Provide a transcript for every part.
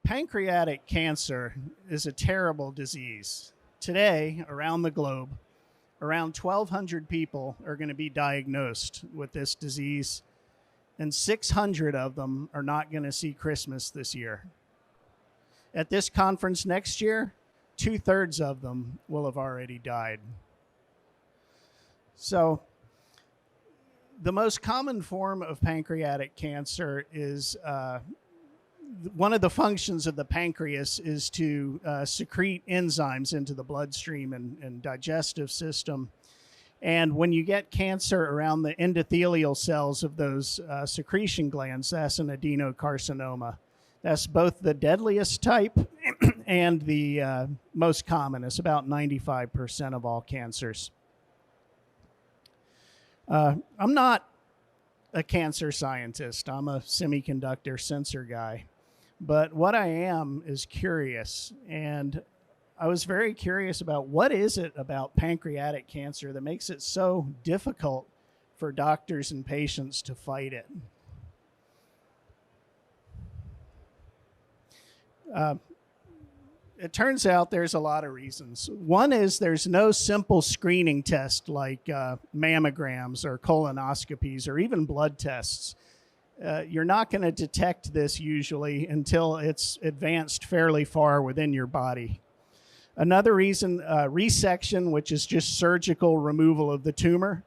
Pancreatic cancer is a terrible disease. Today, around the globe, around 1,200 people are going to be diagnosed with this disease, and 600 of them are not going to see Christmas this year. At this conference next year, 2/3 of them will have already died. So, the most common form of pancreatic cancer is one of the functions of the pancreas is to secrete enzymes into the bloodstream and digestive system. And when you get cancer around the endothelial cells of those secretion glands, that's an adenocarcinoma. That's both the deadliest type and the most common. It's about 95% of all cancers. I'm not a cancer scientist. I'm a semiconductor sensor guy. But what I am is curious. And I was very curious about what is it about pancreatic cancer that makes it so difficult for doctors and patients to fight it. It turns out there's a lot of reasons. One is there's no simple screening test like mammograms or colonoscopies or even blood tests. You're not going to detect this usually until it's advanced fairly far within your body. Another reason, resection, which is just surgical removal of the tumor.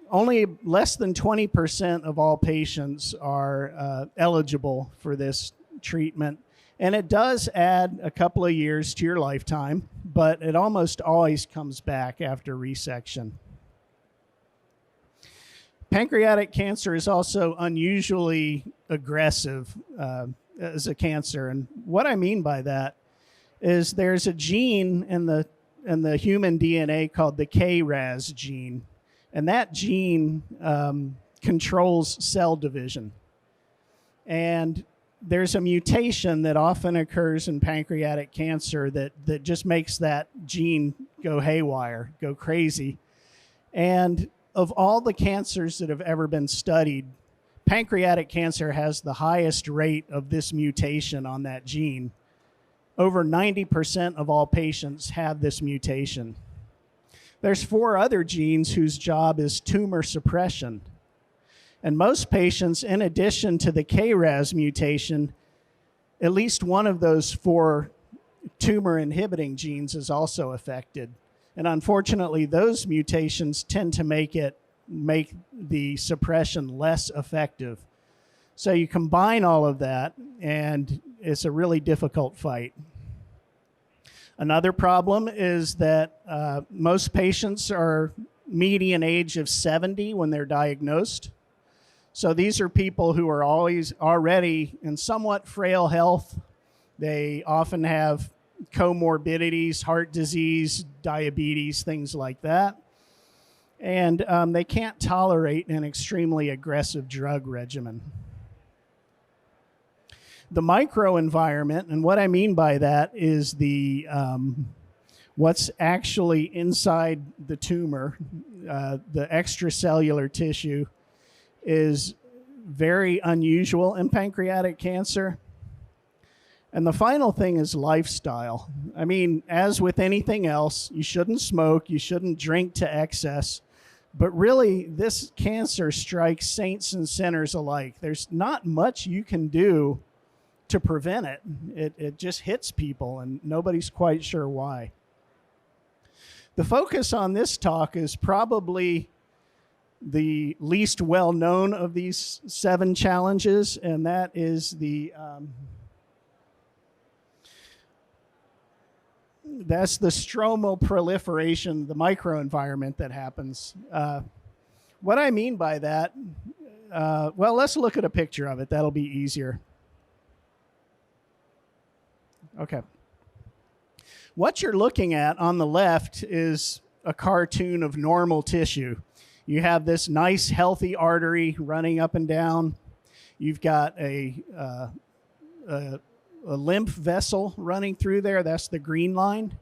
Only less than 20% of all patients are eligible for this treatment. And it does add a couple of years to your lifetime, but it almost always comes back after resection. Pancreatic cancer is also unusually aggressive as a cancer. And what I mean by that is there's a gene in the human DNA called the KRAS gene. And that gene controls cell division. And there's a mutation that often occurs in pancreatic cancer that just makes that gene go haywire, go crazy. And of all the cancers that have ever been studied, pancreatic cancer has the highest rate of this mutation on that gene. Over 90% of all patients have this mutation. There's 4 other genes whose job is tumor suppression. And most patients, in addition to the KRAS mutation, at least one of those 4 tumor inhibiting genes is also affected. And unfortunately, those mutations tend to make the suppression less effective. So you combine all of that, and it's a really difficult fight. Another problem is that most patients are median age of 70 when they're diagnosed. So these are people who are already in somewhat frail health. They often have comorbidities, heart disease, diabetes, things like that. And they can't tolerate an extremely aggressive drug regimen. The microenvironment, and what I mean by that is what's actually inside the tumor, the extracellular tissue, is very unusual in pancreatic cancer. And the final thing is lifestyle. I mean, as with anything else, you shouldn't smoke, you shouldn't drink to excess, but really this cancer strikes saints and sinners alike. There's not much you can do to prevent it. It just hits people and nobody's quite sure why. The focus on this talk is probably the least well-known of these 7 challenges, and that is that's the stromal proliferation, the microenvironment that happens. What I mean by that, well, let's look at a picture of it. That'll be easier. Okay. What you're looking at on the left is a cartoon of normal tissue. You have this nice, healthy artery running up and down. You've got a lymph vessel running through there. That's the green line.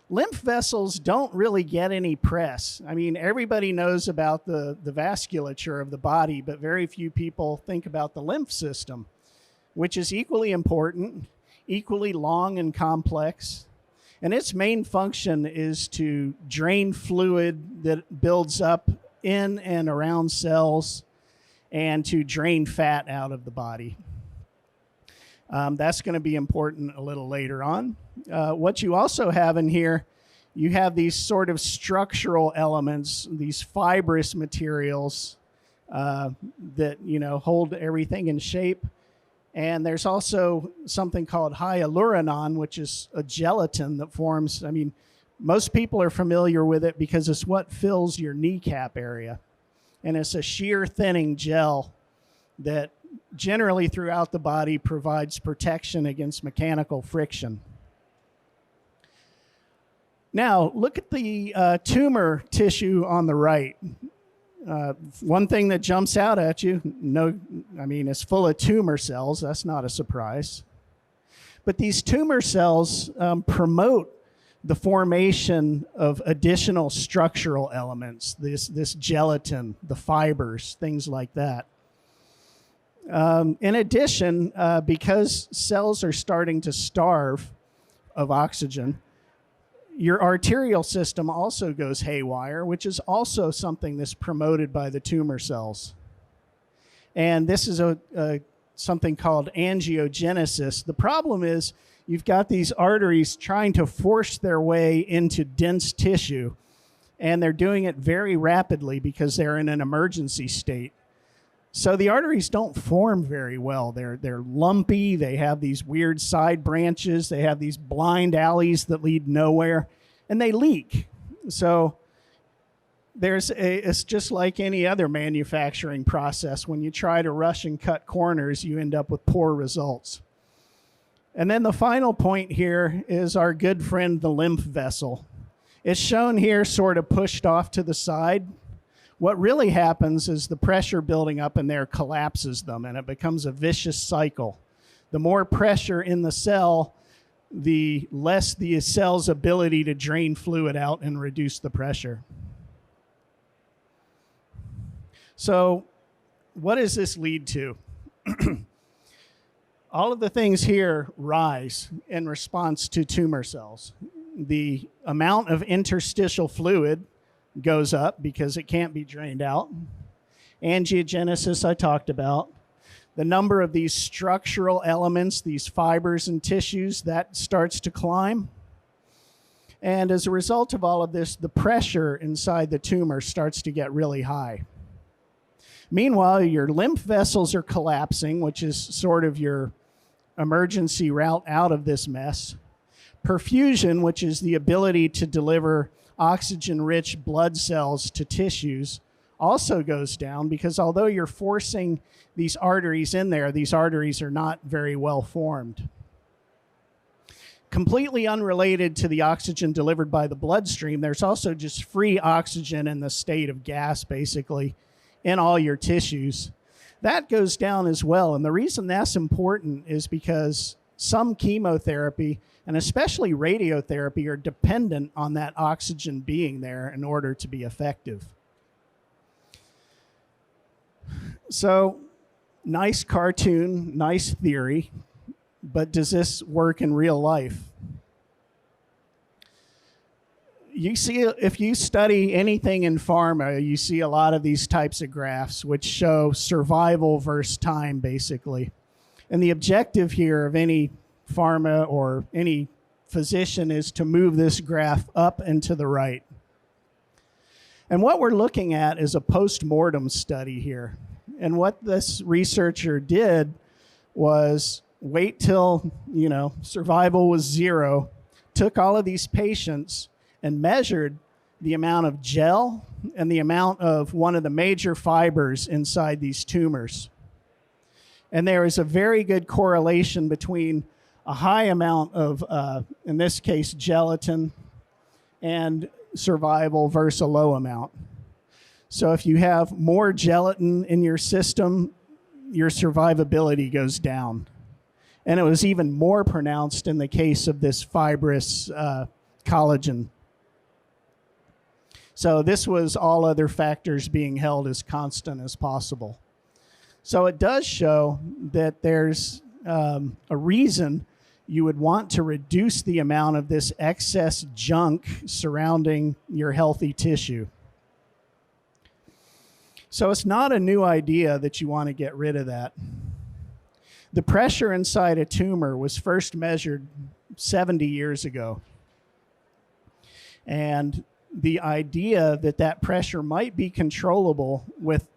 Lymph vessels don't really get any press. I mean, everybody knows about the vasculature of the body, but very few people think about the lymph system. which is equally important, equally long and complex. And its main function is to drain fluid that builds up in and around cells and to drain fat out of the body. That's going to be important a little later on. What you also have in here, you have these sort of structural elements, these fibrous materials that, you know, hold everything in shape. And there's also something called hyaluronan, which is a gelatin that forms. I mean, most people are familiar with it because it's what fills your kneecap area. And it's a shear thinning gel that generally throughout the body provides protection against mechanical friction. Now, look at the tumor tissue on the right. One thing that jumps out at you, it's full of tumor cells. That's not a surprise. But these tumor cells promote the formation of additional structural elements, this gelatin, the fibers, things like that. In addition, because cells are starting to starve of oxygen, your arterial system also goes haywire, which is also something that's promoted by the tumor cells. And this is something called angiogenesis. The problem is you've got these arteries trying to force their way into dense tissue, and they're doing it very rapidly because they're in an emergency state. So the arteries don't form very well. They're lumpy. They have these weird side branches. They have these blind alleys that lead nowhere, and they leak. So it's just like any other manufacturing process. When you try to rush and cut corners, you end up with poor results. And then the final point here is our good friend, the lymph vessel. It's shown here sort of pushed off to the side. What really happens is the pressure building up in there collapses them, and it becomes a vicious cycle. The more pressure in the cell, the less the cell's ability to drain fluid out and reduce the pressure. So what does this lead to? All of the things here rise in response to tumor cells. The amount of interstitial fluid goes up because it can't be drained out. Angiogenesis I talked about. The number of these structural elements, these fibers and tissues, that starts to climb. And as a result of all of this, the pressure inside the tumor starts to get really high. Meanwhile, your lymph vessels are collapsing, which is sort of your emergency route out of this mess. Perfusion, which is the ability to deliver oxygen-rich blood cells to tissues, also goes down because although you're forcing these arteries in there, these arteries are not very well formed. Completely unrelated to the oxygen delivered by the bloodstream, there's also just free oxygen in the state of gas, basically, in all your tissues. That goes down as well, and the reason that's important is because some chemotherapy, and especially radiotherapy, are dependent on that oxygen being there in order to be effective. So, nice cartoon, nice theory, but does this work in real life? You see, if you study anything in pharma, you see a lot of these types of graphs which show survival versus time, basically. And the objective here of any pharma or any physician is to move this graph up and to the right. And what we're looking at is a post-mortem study here. And what this researcher did was wait till, survival was 0, took all of these patients and measured the amount of gel and the amount of one of the major fibers inside these tumors. And there is a very good correlation between a high amount of, in this case, gelatin and survival versus a low amount. So if you have more gelatin in your system, your survivability goes down. And it was even more pronounced in the case of this fibrous collagen. So this was all other factors being held as constant as possible. So it does show that there's a reason you would want to reduce the amount of this excess junk surrounding your healthy tissue. So it's not a new idea that you want to get rid of that. The pressure inside a tumor was first measured 70 years ago. And the idea that that pressure might be controllable with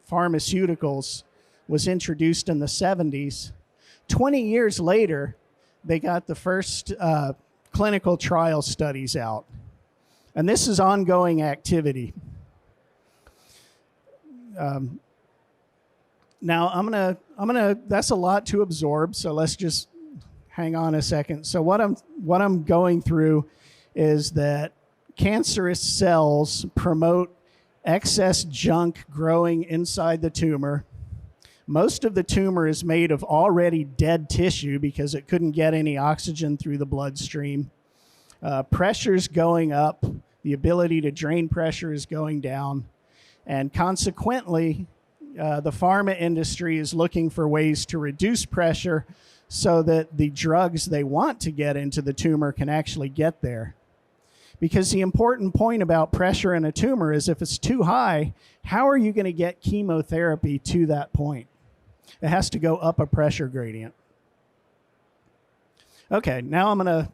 pharmaceuticals was introduced in the 70s. 20 years later, they got the first clinical trial studies out. And this is ongoing activity. Now I'm gonna, that's a lot to absorb, so let's just hang on a second. So what I'm going through is that cancerous cells promote excess junk growing inside the tumor. Most of the tumor is made of already dead tissue because it couldn't get any oxygen through the bloodstream. Pressure's going up, the ability to drain pressure is going down, and consequently, the pharma industry is looking for ways to reduce pressure so that the drugs they want to get into the tumor can actually get there. Because the important point about pressure in a tumor is if it's too high, how are you going to get chemotherapy to that point? It has to go up a pressure gradient. Okay, now I'm going to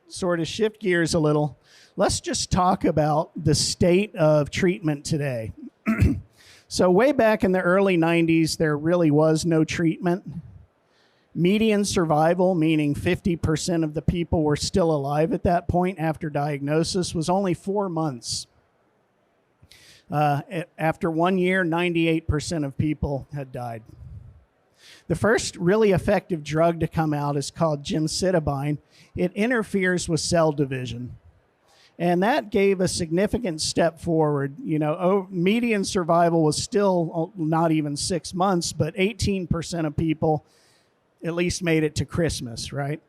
sort of shift gears a little. Let's just talk about the state of treatment today. So way back in the early 90s, there really was no treatment. Median survival, meaning 50% of the people were still alive at that point after diagnosis, was only 4 months. After 1 year, 98% of people had died. The first really effective drug to come out is called gemcitabine. It interferes with cell division. And that gave a significant step forward. You know, median survival was still not even 6 months, but 18% of people at least made it to Christmas, right?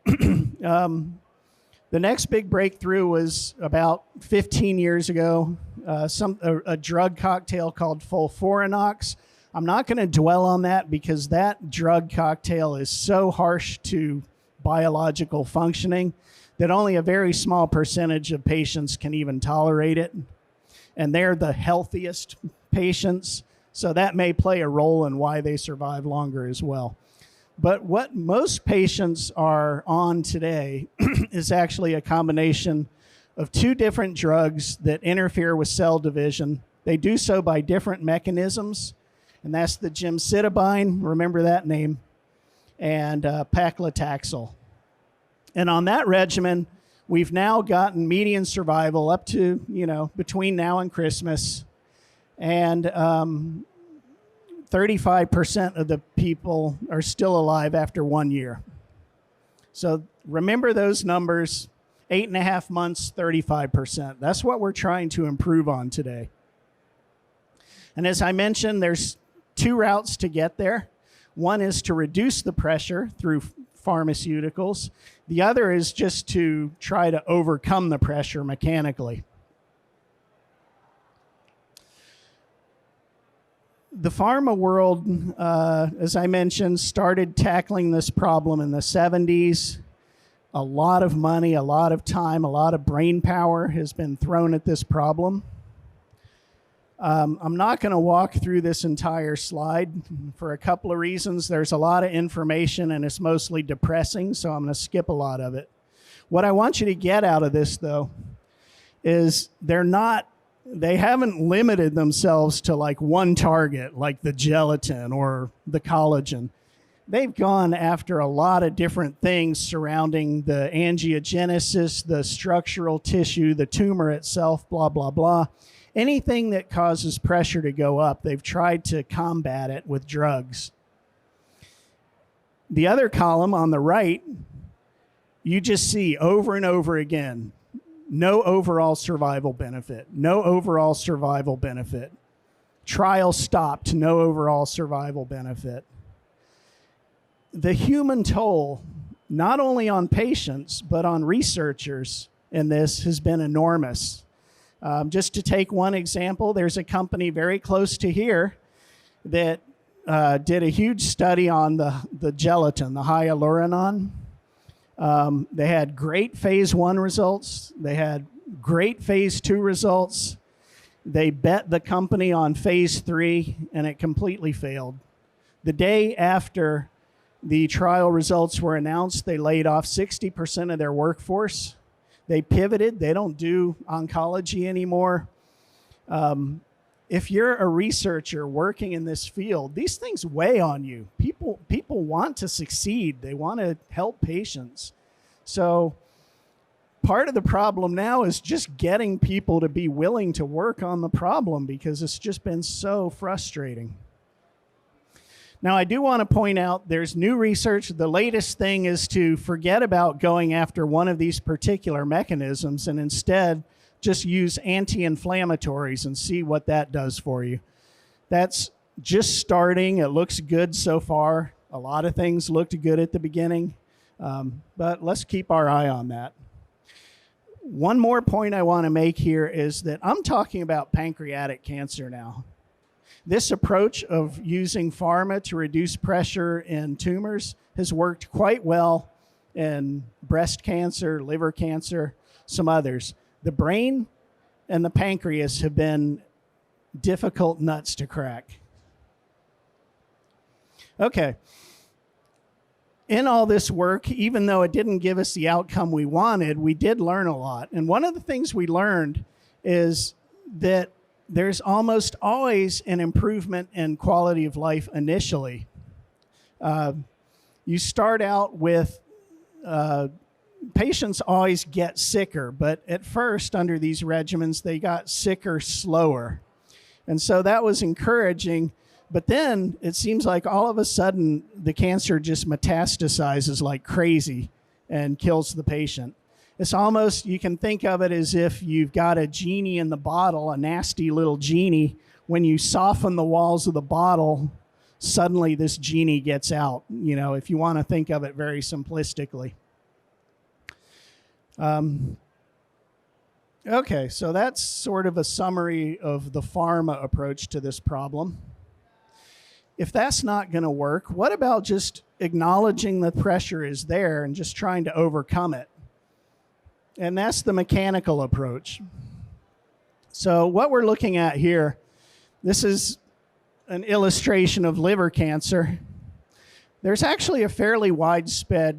The next big breakthrough was about 15 years ago, a drug cocktail called fulvorinox. I'm not going to dwell on that because that drug cocktail is so harsh to biological functioning that only a very small percentage of patients can even tolerate it. And they're the healthiest patients, so that may play a role in why they survive longer as well. But what most patients are on today is actually a combination of 2 different drugs that interfere with cell division. They do so by different mechanisms, and that's the gemcitabine, remember that name, and paclitaxel. And on that regimen, we've now gotten median survival up to, you know, between now and Christmas, and 35% of the people are still alive after 1 year. So remember those numbers, 8.5 months, 35%. That's what we're trying to improve on today. And as I mentioned, there's 2 routes to get there. One is to reduce the pressure through pharmaceuticals. The other is just to try to overcome the pressure mechanically. The pharma world, as I mentioned, started tackling this problem in the 70s. A lot of money, a lot of time, a lot of brain power has been thrown at this problem. I'm not going to walk through this entire slide for a couple of reasons. There's a lot of information and it's mostly depressing, so I'm going to skip a lot of it. What I want you to get out of this, though, is they haven't limited themselves to like one target, like the gelatin or the collagen. They've gone after a lot of different things surrounding the angiogenesis, the structural tissue, the tumor itself, blah, blah, blah. Anything that causes pressure to go up, they've tried to combat it with drugs. The other column on the right, you just see over and over again, no overall survival benefit, no overall survival benefit. Trial stopped, no overall survival benefit. The human toll, not only on patients, but on researchers in this has been enormous. Just to take one example, there's a company very close to here that did a huge study on the gelatin, the hyaluronan. They had great phase 1 results. They had great phase 2 results. They bet the company on phase 3, and it completely failed. The day after the trial results were announced, they laid off 60% of their workforce. They pivoted. They don't do oncology anymore. If you're a researcher working in this field, these things weigh on you. People want to succeed. They want to help patients. So part of the problem now is just getting people to be willing to work on the problem, because it's just been so frustrating. Now, I do want to point out there's new research. The latest thing is to forget about going after one of these particular mechanisms and instead just use anti-inflammatories and see what that does for you. That's just starting. It looks good so far. A lot of things looked good at the beginning, but let's keep our eye on that. One more point I want to make here is that I'm talking about pancreatic cancer now. This approach of using pharma to reduce pressure in tumors has worked quite well in breast cancer, liver cancer, some others. The brain and the pancreas have been difficult nuts to crack. Okay. In all this work, even though it didn't give us the outcome we wanted, we did learn a lot. And one of the things we learned is that there's almost always an improvement in quality of life initially. You start out with, patients always get sicker, but at first under these regimens, they got sicker slower. And so that was encouraging, but then it seems like all of a sudden the cancer just metastasizes like crazy and kills the patient. It's almost, you can think of it as if you've got a genie in the bottle, a nasty little genie. When you soften the walls of the bottle, suddenly this genie gets out, you know, if you want to think of it very simplistically. Okay, so that's sort of a summary of the pharma approach to this problem. If that's not going to work, what about just acknowledging the pressure is there and just trying to overcome it? And that's the mechanical approach. So what we're looking at here, this is an illustration of liver cancer. There's actually a fairly widespread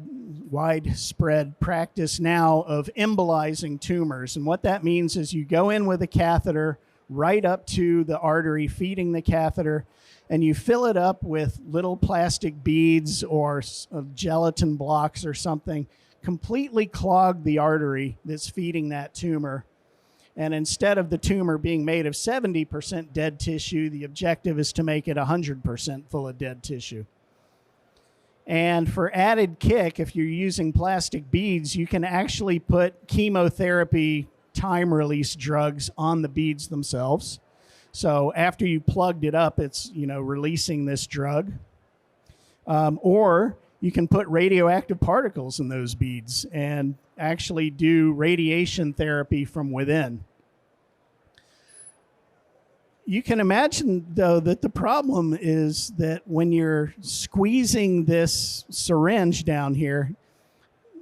practice now of embolizing tumors. And what that means is you go in with a catheter right up to the artery feeding the catheter, and you fill it up with little plastic beads or gelatin blocks or something, completely clog the artery that's feeding that tumor. And instead of the tumor being made of 70% dead tissue, the objective is to make it 100% full of dead tissue. And for added kick, if you're using plastic beads, you can actually put chemotherapy time-release drugs on the beads themselves. So after you plugged it up, it's, you know, releasing this drug. Or you can put radioactive particles in those beads and actually do radiation therapy from within. You can imagine, though, that the problem is that when you're squeezing this syringe down here,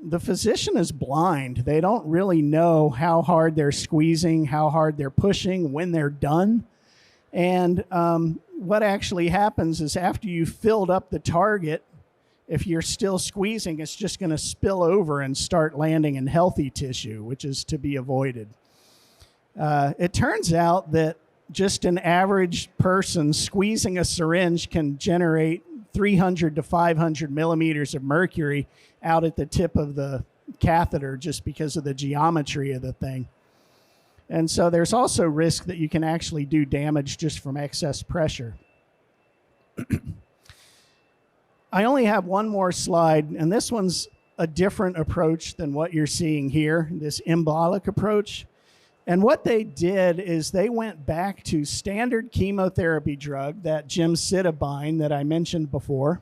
the physician is blind. They don't really know how hard they're squeezing, how hard they're pushing, when they're done. And what actually happens is after you've filled up the target, if you're still squeezing, it's just going to spill over and start landing in healthy tissue, which is to be avoided. It turns out that just an average person squeezing a syringe can generate 300 to 500 millimeters of mercury out at the tip of the catheter just because of the geometry of the thing. And so there's also risk that you can actually do damage just from excess pressure. I only have one more slide, and this one's a different approach than what you're seeing here, this embolic approach. And what they did is they went back to standard chemotherapy drug, that gemcitabine that I mentioned before.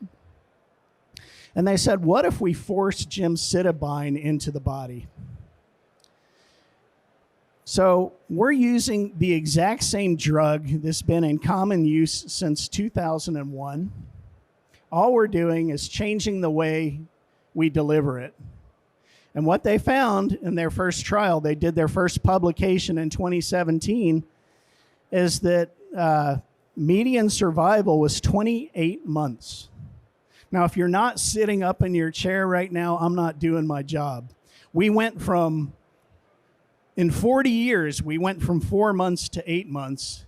And they said, what if we force gemcitabine into the body? So we're using the exact same drug that's been in common use since 2001. All we're doing is changing the way we deliver it. And what they found in their first trial, they did their first publication in 2017, is that median survival was 28 months. Now, if you're not sitting up in your chair right now, I'm not doing my job. We went from, in 40 years, we went from 4 months to 8 months,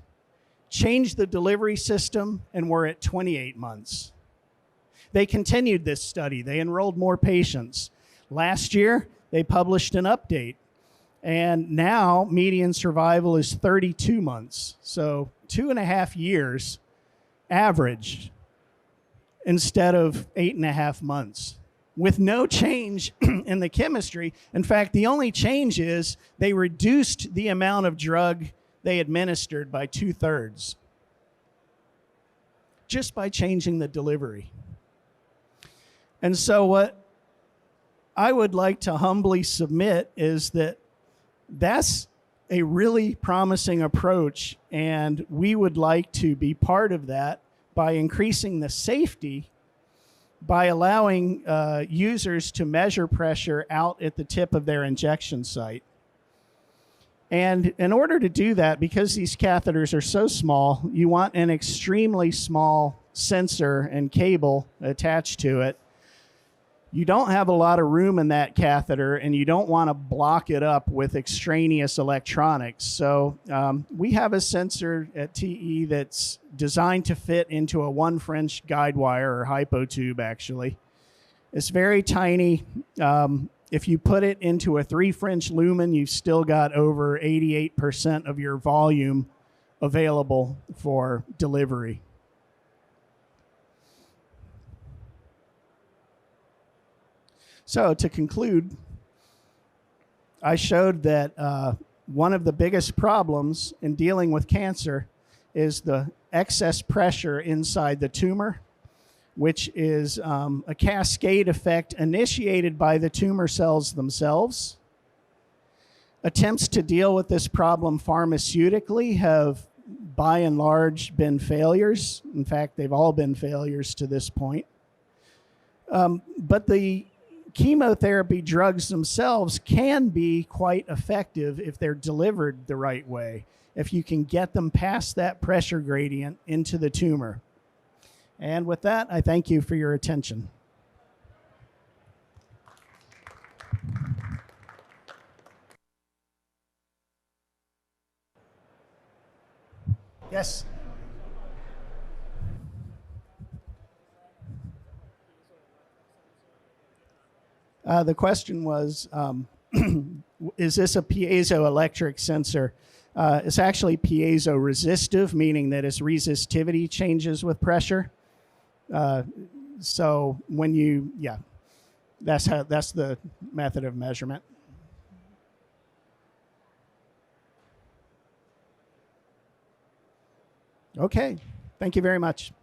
changed the delivery system, and we're at 28 months. They continued this study. They enrolled more patients. Last year, they published an update, and now median survival is 32 months. So 2.5 years average instead of 8.5 months, with no change in the chemistry. In fact, the only change is they reduced the amount of drug they administered by 2/3 just by changing the delivery. And so what I would like to humbly submit is that that's a really promising approach, and we would like to be part of that by increasing the safety, by allowing users to measure pressure out at the tip of their injection site. And in order to do that, because these catheters are so small, you want an extremely small sensor and cable attached to it. You don't have a lot of room in that catheter, and you don't want to block it up with extraneous electronics. So we have a sensor at TE that's designed to fit into a 1 French guide wire, or hypo tube, actually. It's very tiny. If you put it into a 3 French lumen, you've still got over 88% of your volume available for delivery. So to conclude, I showed that one of the biggest problems in dealing with cancer is the excess pressure inside the tumor, which is a cascade effect initiated by the tumor cells themselves. Attempts to deal with this problem pharmaceutically have, by and large, been failures. In fact, they've all been failures to this point. But the chemotherapy drugs themselves can be quite effective if they're delivered the right way, if you can get them past that pressure gradient into the tumor. And with that, I thank you for your attention. Yes? The question was, is this a piezoelectric sensor? It's actually piezo-resistive, meaning that its resistivity changes with pressure. So when you, yeah, that's the method of measurement. Okay, thank you very much.